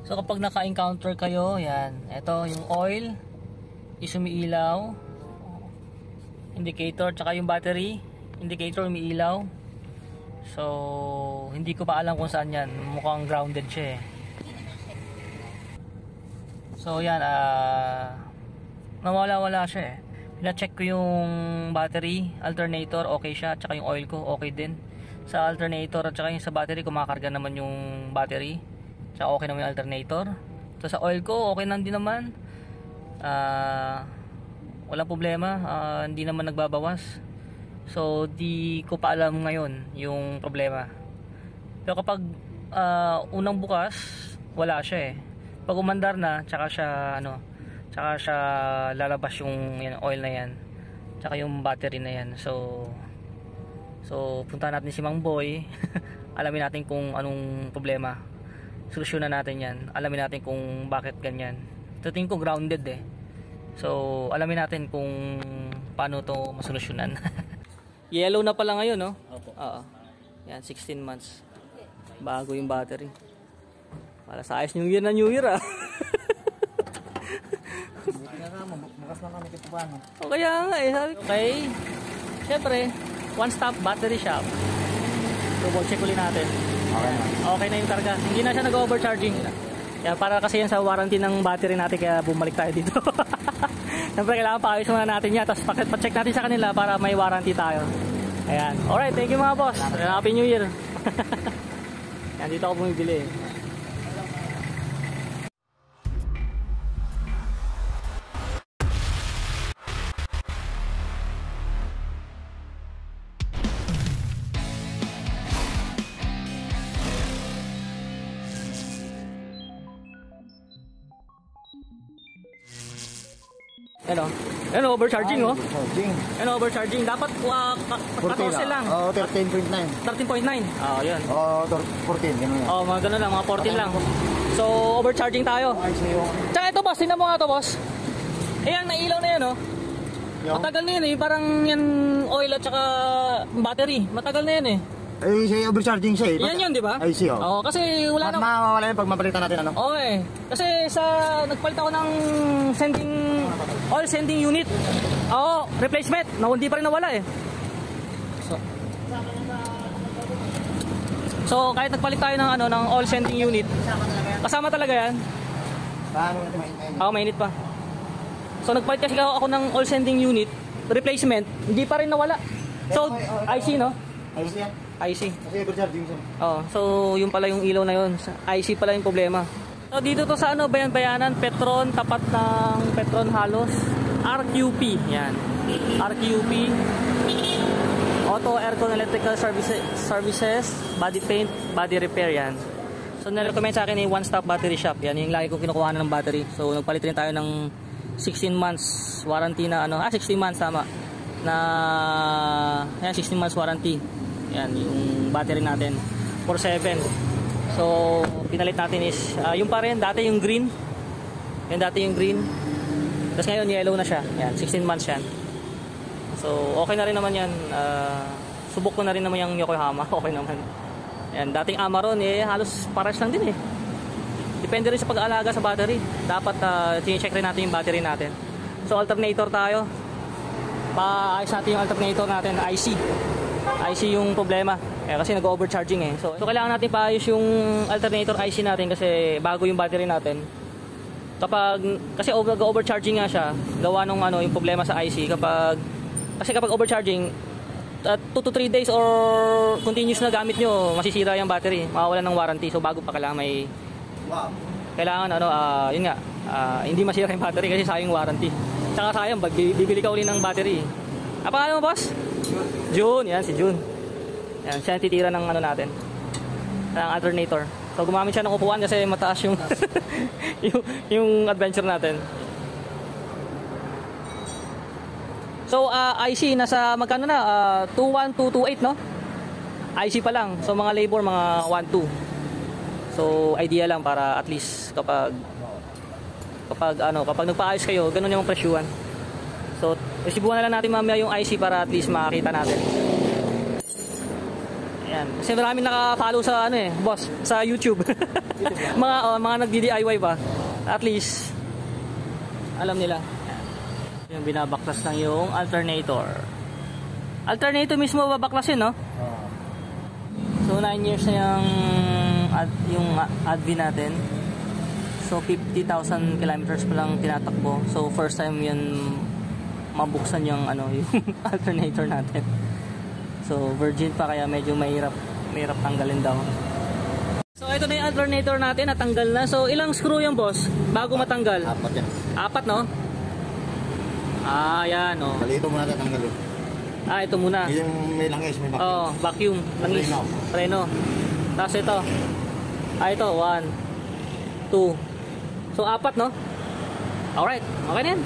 So kapag naka-encounter kayo, yan, ito yung oil is umiilaw, indicator, tsaka yung battery indicator umiilaw. So hindi ko pa alam kung saan yan, mukhang grounded siya eh. So yan, nawala-wala siya eh. Pina-check ko yung battery, alternator, okay siya, tsaka yung oil ko, okay din. Sa alternator at tsaka yung sa battery, kumakarga naman yung battery, tsaka okay naman yung alternator. So sa oil ko, okay naman din naman. Walang problema, hindi naman nagbabawas. So di ko pa alam ngayon yung problema. Pero kapag unang bukas, wala siya eh. Pag umandar na, tsaka siya lalabas yung yan, oil na yan, tsaka yung battery na yan. So punta natin si Mang Boy. Alamin natin kung anong problema, solusyonan natin yan. Alamin natin kung bakit ganyan. Tingin ko grounded eh. So alamin natin kung paano to masolusyonan. Yellow na pala ngayon, no? Opo. Oo. Yan, 16 months bago yung battery. Para sa ayos New Year na New Year ah. Bukas lang kami kito paano. O kaya nga eh, sabi ko. Okay, syempre, one stop battery shop. Double check ulit natin. Okay na. Okay na yung karga. Hindi na siya nag-overcharging. Kaya para kasi yan sa warranty ng battery natin, kaya bumalik tayo dito. Siyempre kailangan paayos muna natin yan, tapos pa-check natin sa kanila para may warranty tayo. Ayan. Alright, thank you mga boss. Happy New Year. Yan, dito ako bumibili eh. Ano, overcharging oh. Overcharging. Ano, overcharging. Dapat 14 lang. Oo, 13.9. 13.9. Oh, yun. Oo, 14. Ganun yan. Oh, mga ganun lang, mga 14 lang. So, overcharging tayo. Ayos na yung... Tsaka ito boss, tingnan mo nga ito boss. Ayan, nailaw na yan oh. Matagal na yan eh, parang yan oil at saka battery. Matagal na yan eh. Ay, siya overcharging siya eh. Yan yun, di ba? Ay, siya. Oo, kasi wala na. Mawawala yun pag mapalitan natin ano? Oo eh. Kasi nagpalit ako ng oil sending unit. Oo, replacement. Hindi pa rin nawala eh. So kahit nagpalit tayo ng oil sending unit, kasama talaga yan. Paano natin maintain? Oo, mainit pa. So nagpalit kasi ako ng oil sending unit, replacement, hindi pa rin nawala. So, IC no? Ayos yan. IC. Kasi overcharging siya. Oh, so yung pala yung ilaw na yun. IC pala yung problema. So dito to sa Bayan-Bayanan, Petron, tapat ng Petron Halos, RQP. Yan. RQP. Auto Aircon Electrical Services, body paint, body repair yan. So nirecommend sa akin yung one stop battery shop. Yan yung lagi kong kinukuha ng battery. So nagpalit rin tayo ng 16 months warranty na 16 months tama. Yan 16 months warranty. Yan yung battery natin 47. So pinalit natin is yung pa rin dati yung green. Yan dati yung green. Tapos ngayon yellow na siya. Yan 16 months yan. So okay na rin naman yan. Subok ko na rin naman yung Yokohama. Okay naman. Yan dating Amaron halos pares lang din eh. Depende rin sa pag-aalaga sa battery. Dapat check rin natin yung battery natin. So alternator tayo. Paayos natin yung alternator natin, IC yung problema kasi nag-overcharging eh. So kailangan natin paayos yung alternator IC natin kasi bago yung battery natin. Kasi overcharging nga siya, gawa nung yung problema sa IC kasi kapag overcharging 2 to 3 days or continuous na gamit nyo, masisira yung battery, mawawalan ng warranty. So bago pa kailangan yun nga, hindi masira yung battery kasi sayang warranty. Tsaka sayang, bibili ka uli ng battery. Apa mo boss? June, yan si June. Yan, siya titira ng natin. Ng alternator. So gumamit siya ng upuan kasi mataas yung yung adventure natin. So IC nasa magkano na? 21228 no? IC pa lang. So mga labor mga 12. So idea lang para at least kapag nagpaayos kayo, ganun yung presyuhan. So, isibuhan na lang natin mamaya yung IC para at least makakita natin. Yan. Kasi maraming naka-follow sa ano boss, sa YouTube. mga nagdi-DIY pa. At least alam nila. Yan. Yung binabaklas lang yung alternator. Alternator mismo babaklasin, no? So 9 years na yung Advi natin. So 50,000 kilometers pa lang tinatakbo. So first time yun mabuksan yung yung alternator natin. So virgin pa kaya medyo mahirap tanggalin daw. So ito na yung alternator natin, natanggal na. So ilang screw yung boss bago matanggal? 4 yan. 4, no? Yan, oh. Bali ito muna tatanggalin. Ito muna. Yung may langis, may vacuum. Vacuum, langis, preno. Tapos ito. Ito, 1, 2. So 4, no? Alright, okay na yan.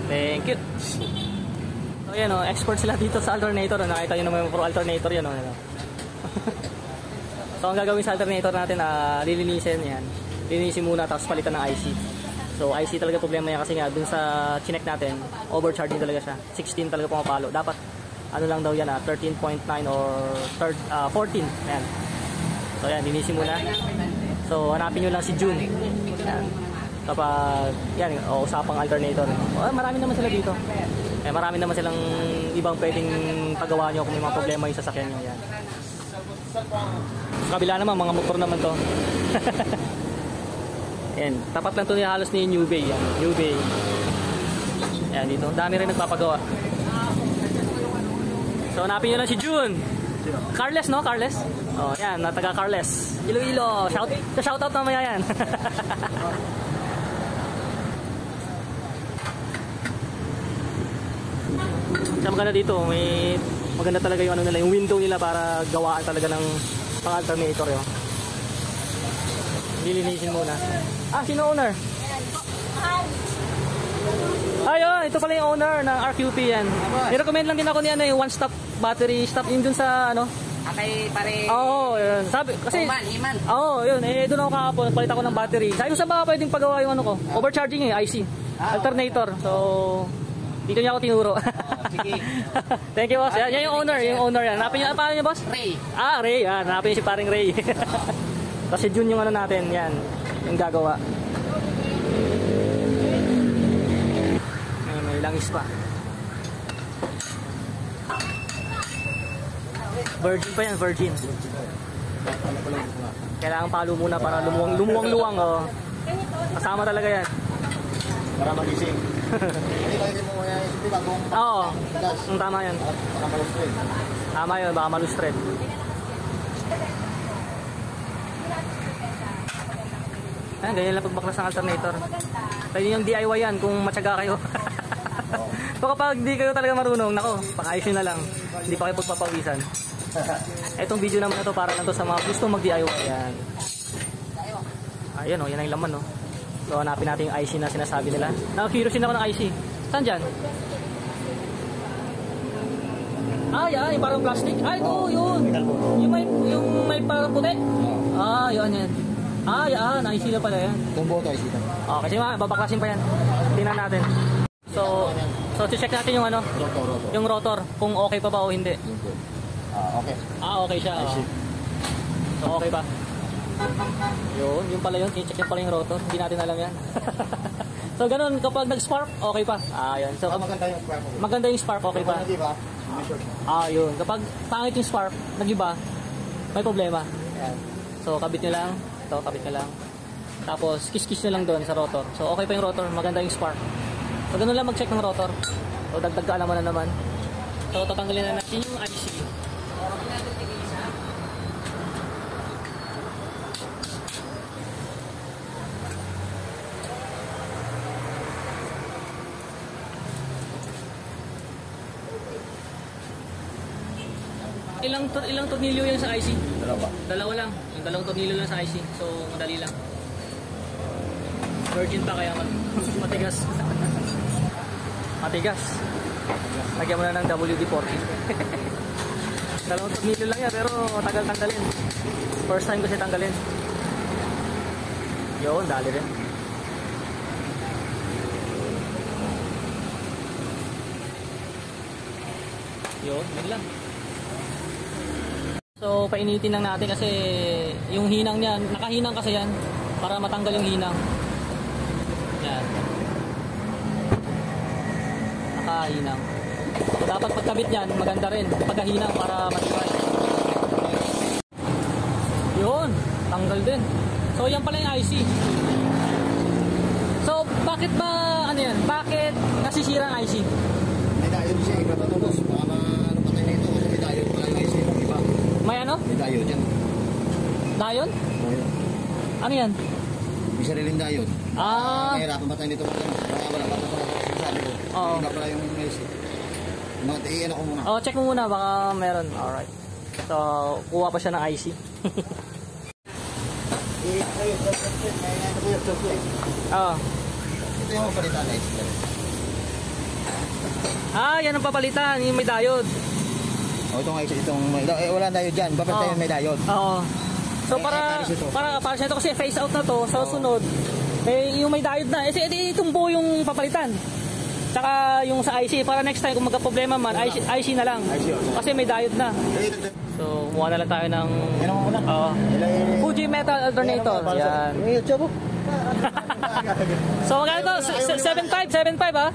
Thank you. So yan, expert sila dito sa alternator. Nakita nyo naman yung pro alternator yan. So ang gagawin sa alternator natin, lilinisin yan. Lilinisin muna, tapos palitan ng IC. So IC talaga problema yan kasi nga dun sa chinek natin, overcharging talaga siya. 16 talaga pumapalo. Dapat ano lang daw yan, 13.9 or 14. Yan. So yan, linisin muna. So hanapin nyo lang si June. Yan. Kapag yan, usapang alternator. Marami naman sila dito. Marami naman silang ibang pwedeng pagawa nyo kung may mga problema yung sasakyan nyo. Yan. Sa kabila naman, mga motor naman to. Yan, tapat lang to niya halos ni New Bay. Yan, New Bay. Yan, dito. Dami rin nagpapagawa. So, hanapin nyo lang si June. Carles, no? Carles? Yan, taga Carles. Iloilo. Shoutout mamaya yan. Sa maganda dito, maganda talaga yung nila, yung window nila para gawaan talaga ng pang-alternator yun. Lilinisin muna. Sino owner? Ayun, ito pala yung owner ng RQP yan. I-recommend lang din ako niyan yung one-stop battery stop yun dun sa Kay pare. Yun. Sabi kasi Iman. Yun, doon ako kahapon, palit ako ng battery. Sabi ko sa baka pwedeng pagawa yung ko. Overcharging IC. Alternator. So dito niya ako tinuro. Sige. Thank you, boss. Yan yung owner yan. Hanapin niyo, paano niyo, boss? Ray. Ray. Yan, hanapin niyo si paring Ray. Kasi June yung natin, yan. Yung gagawa. May langis pa. Virgin pa yan, virgin. Kailangan palo muna para lumuwang-luwang. Kasama talaga yan. Para magising. Hindi tayo mo kaya hindi bagong. Tama yan. Para malustred. Tama yun, baka malustred. Ganyan lang pagbaklas ng alternator. Pwede yung DIY yan kung matyaga kayo. So kapag di kayo talaga marunong, pang-ayusin na lang. Hindi pa kayo pagpapawisan. Etong video naman ito para lang to sa mga gusto mag-DIY yan. Ayan yan ang laman So hanapin natin yung IC na sinasabi nila. Nakakurious din ako ng IC. Saan dyan? Yan, yung parang plastic. Ito, yun. Yung may parang puti. Yun yan. Yan, IC na pala yan. Itong boto IC na. Kasi babaklasin pa yan. Tingnan natin. So check natin yung Rotor. yung rotor, kung okay pa ba o hindi. Okay. Okay siya. So okay pa. Yung pala yun, check pala yung rotor. Hindi natin alam yan. So ganun, kapag nag-spark, okay pa. Yan. So maganda yung spark. Maganda yung spark, okay pa. Yun. Kapag pangit yung spark, nag-iba, may problema. Yan. So kabit nyo lang. Ito, kabit nyo lang. Tapos kiss-kiss nyo lang doon sa rotor. So okay pa yung rotor, maganda yung spark. So ganun lang mag-check ng rotor. So dagdag kaalaman na naman. So tatanggalin na natin yung IC. Ilang tornilyo yan sa IC? Dalawa lang. Yung dalawang tornilyo lang sa IC. So madali lang. Virgin pa kaya matigas. Matigas. Lagyan mo na ng WD-40. Dalawang tornilyo lang yan pero tagal tanggalin. First time kasi tanggalin. Yun, dali rin. Yun lang. So painitin lang natin kasi yung hinang niya, nakahinang kasi yan para matanggal yung hinang. Yan. Nakahinang. So dapat pagkabit niyan, maganda rin pagkahinang para matibay. Yun, tanggal din. So yan pala yung IC. So bakit ba ano yan? Bakit nasisira ang IC? May diode siya, iba pa boss. Baka ano patay na ito kasi may diode pala yung IC. Iba. May ano? May diode yan. Diode? Ayun. Ano yan? May sariling diode. Ah. Mahirapan patay nito. Baka wala pa ito. Sabi ko. Oo. Iba pala yung IC. Iyan ako muna. Oh, check mo muna baka meron. Alright. So, kuha pa siya ng IC. Ayun, may ano ko yung Oh. ito yung palitan na IC. Ah, yan ang papalitan, yung may diode. Oh, itong IC, wala diode dyan. Papalitan yung may diode. Oo. So para sa ito kasi face out na to, sa sunod, yung may diode na. Itong buo yung papalitan. Tsaka yung sa IC, para next time kung magka-problema man, IC na lang. Kasi may diode na. So, muha na lang tayo ng Yan ang muna. Fuji Metal Alternator. Yan. So, magkano ito? 7.5 ha?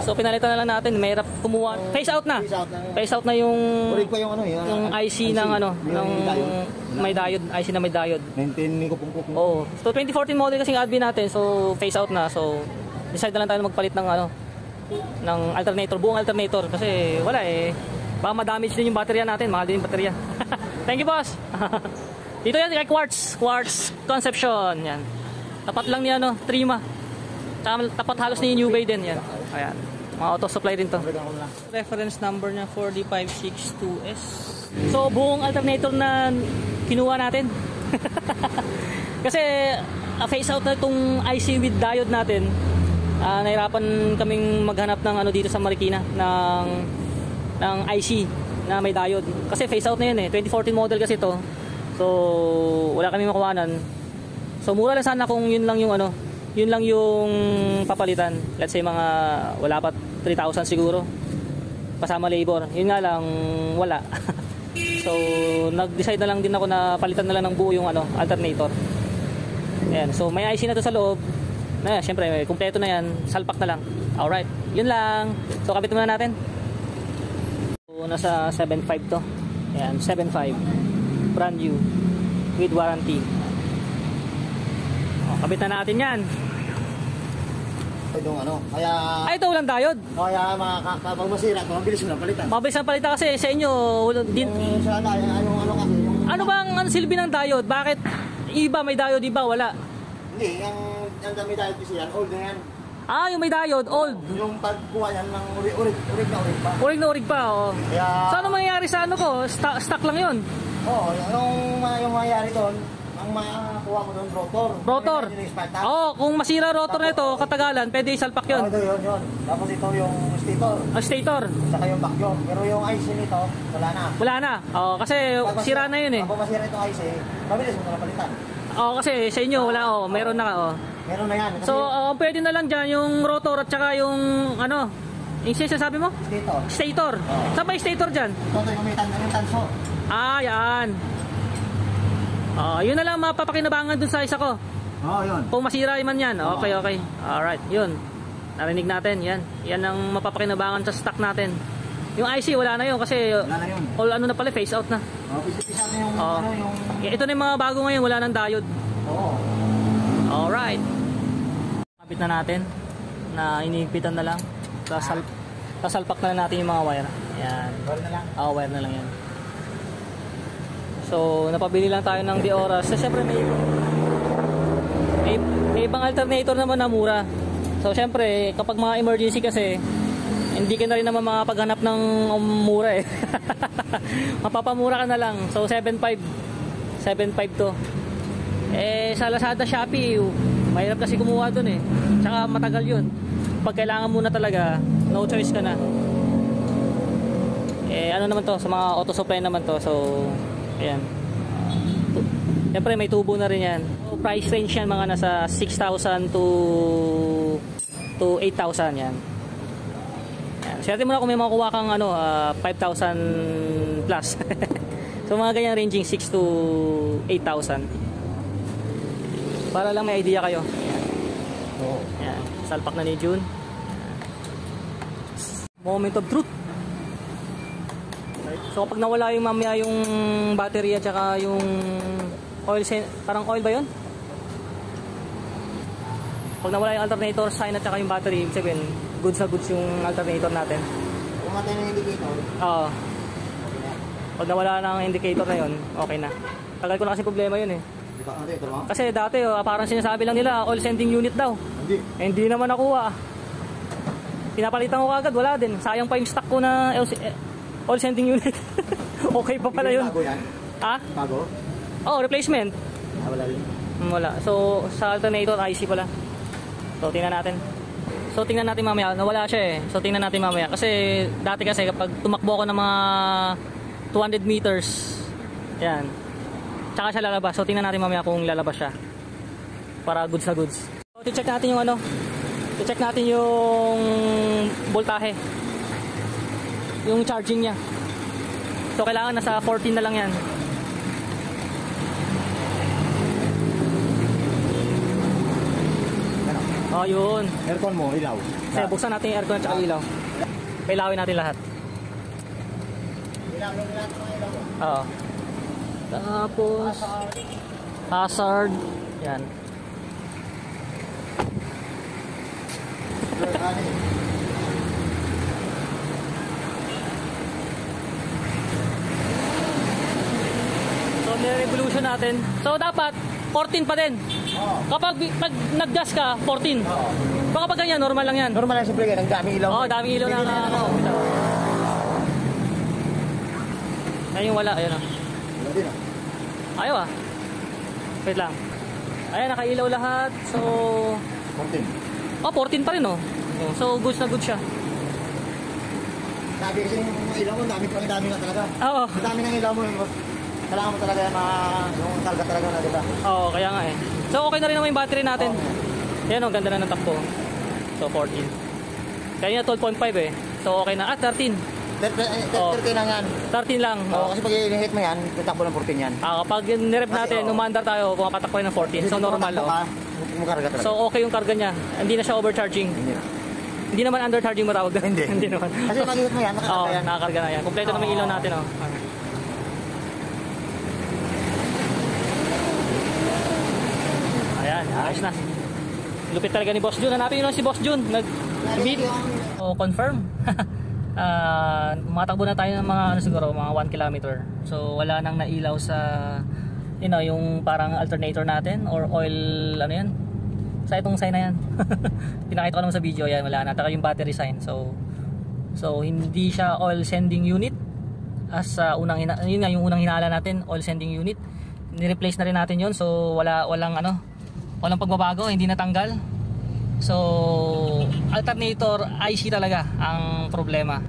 So, pinalitan na lang natin. Mahirap kumuha. Face out na. Face out na yung Urig pa yung ano yung IC ng ano, ng may diode, IC na may diode. 19 ko pong kuko. Oo. So 2014 model kasi yung Advi natin. So face out na. So decide na lang tayo na magpalit ng ano, ng alternator, buong alternator kasi wala eh. Baka ma-damage din yung baterya natin, mahal din yung baterya. Thank you, boss. Dito yan kay Quartz Conception. Yan. Tapat lang niya no, Trima. Tapat halos ni New Bay din yan. Ayan. Mga auto supply din to. Reference number niya 40562S. So buong alternator na kinuha natin. Kasi face out na itong IC with diode natin. Nahirapan kaming maghanap ng ano dito sa Marikina ng IC na may diode. Kasi face out na yun eh. 2014 model kasi to. So wala kaming makuhanan. So mura lang sana kung yun lang yung ano, yun lang yung papalitan. Let's say mga wala pa 3,000 siguro. Kasama labor. Yun nga lang wala. So nag-decide na lang din ako na palitan na lang ng buo yung ano, alternator. Ayan. So may IC na to sa loob. Na syempre kumpleto na yan. Salpak na lang. Alright. Yun lang. So kabit muna natin. So nasa 7.5 to. Ayan, 7.5. Brand new with warranty. Kabit na natin yan. Itong ano, kaya Ay, ito walang diode. kaya kapag masira, mabilis mo na palitan. Mabilis ang palitan kasi sa inyo din. Yung sa ano kasi, yung Ano bang ano silbi ng diode? Bakit iba may diode, iba wala? hindi, yung dami dahil kasi yan, old na yan. Ah, yung may diode, old. Yung pagkuha yan ng urig pa. Urig na urig pa, oh. Kaya, So ano mangyayari sa ano ko? Stock lang yun. yung mangyayari doon, ang makuha mo doon, rotor. Rotor. Yung Sparta. Oh, kung masira rotor nito, katagalan, pwede isalpak yun. Yun. Tapos ito yung stator, Ang stator, saka yung vacuum. Pero yung IC nito, wala na. wala na. Oh, kasi sira na yun eh. Kapag masira itong IC, mabilis mo na palitan. Oh, kasi sa inyo wala, oh. Meron na, oh. Meron na yan. Kasi So, pwede na lang dyan yung rotor at saka yung ano, yung sabi mo? stator. Stator. Saan ba yung stator dyan? Ito yung may tanso. Ah, yan. Yun na lang mapapakinabangan dun sa isa ko. Yun. Kung masira man yan. Okay. Alright, yun. Narinig natin, yan. Yan ang mapapakinabangan sa stock natin. Yung IC, wala na yun kasi Wala na yun. all ano na pala, face out na. Pisa na yung, Oo. yung... Ito na yung mga bago ngayon, wala nang diode. Oo. Alright. Kapit na natin na inigpitan na lang. Sasalpak na lang natin yung mga wire. Yan. Wala na lang. Wire na lang yan. So, napabili lang tayo ng Dioras. So, syempre may ibang alternator naman na mura. So, syempre, kapag mga emergency kasi, hindi ka na rin naman makapaghanap ng mura eh. Mapapamura ka na lang. So, 7.5 to. Sa Lazada, Shopee, mahirap kasi kumuha dun eh. Tsaka matagal yun. Pag kailangan mo na talaga, no choice ka na. Ano naman to, sa mga auto supply naman to. So, ayan. Siyempre may tubo na rin yan. So, price range yan mga nasa 6,000 to 8,000 yan. Swerte mo na kung may makukuha kang 5,000 plus. So So mga ganyan ranging 6 to 8,000. Para lang may idea kayo. Oo. Yan. Salpak na ni June. Moment of truth. So kapag nawala yung mamaya yung battery at saka yung oil, parang oil ba yun? Pag nawala yung alternator sign at saka yung battery, ibig sabihin goods na goods yung alternator natin. Kung matay ng indicator, Oo. Pag nawala ng indicator na yun, okay na. Tagal ko na kasi problema yun eh. di ba? Ito ba? Kasi dati parang sinasabi lang nila oil sending unit daw. Hindi. Eh, hindi naman nakuha. Pinapalitan ko agad, wala din. Sayang pa yung stock ko na oil sending unit. Okay pa pala yun. Bago yan? Ha? Bago? Oh, replacement. Wala rin. Wala. So, sa alternator, IC pala. So, tingnan natin. So, tingnan natin mamaya. Nawala siya eh. So, tingnan natin mamaya. Kasi, dati kasi kapag tumakbo ako ng mga 200 meters, yan. Tsaka siya lalabas. So, tingnan natin mamaya kung lalabas siya. Para goods na goods. So, check natin yung ano. I-check natin yung voltahe. Yung charging niya. So, kailangan nasa 14 na lang yan. Oh, yun. Aircon mo, ilaw. Kasi buksan natin yung aircon at saka ilaw. Pailawin natin lahat. Ilaw natin mga ilaw. Oo. Tapos hazard. Yan. So, revolution natin. So, dapat 14 pa din. Oo. Kapag pag nag-gas ka, 14. Oo. Baka pag ganyan, normal lang yan. Normal lang siyempre yan, ang daming ilaw. Oo, daming ilaw na Hindi ano. Ayun yung wala, ayun ah. Ilaw din ah. Ayaw ah. Wait lang. Ayan, nakailaw lahat. So, 14. 14 pa rin oh. So, goods na goods siya. Sabi kasi yung ilaw mo, ang dami na talaga. Oo. Ang dami ng ilaw mo, kailangan mo talaga yung talaga talaga na, diba? Oo, kaya nga eh. So, okay na rin naman yung battery natin. Yan oh, ganda na ng takbo. So, 14. Kaya nga 12.5 eh. So, okay na. 13. 30 na yan. 13 lang. Oo, kasi pag i-hit mo yan, tatakbo ng 14 yan. Kapag nirep natin, umandar tayo, pumapatak ng 14. So, normal oh. Mukarga talaga. So, okay yung karga niya. Hindi na siya overcharging. Hindi na. Hindi naman undercharging matawag doon. Hindi. Hindi naman. Kasi pag i-hit mo yan, Oo, nakakarga yan. nakakarga na yan. Kompleto naman yung ilaw natin oh. Ayan, ayos na. Lupit talaga ni Boss Jun. Hanapin nyo lang si Boss Jun. Nag-beat. So, confirm. Matakbo na tayo ng mga ano siguro, mga 1 kilometer. So, wala nang nailaw sa yung parang alternator natin or oil, ano yan? Sa itong sign na yan. Pinakita ko naman sa video, yan, wala na. Taka yung battery sign. So, hindi siya oil sending unit. As yun nga, yung unang hinala natin, oil sending unit. Ni-replace na rin natin yun. So, walang pagbabago, hindi natanggal. So, alternator IC talaga ang problema.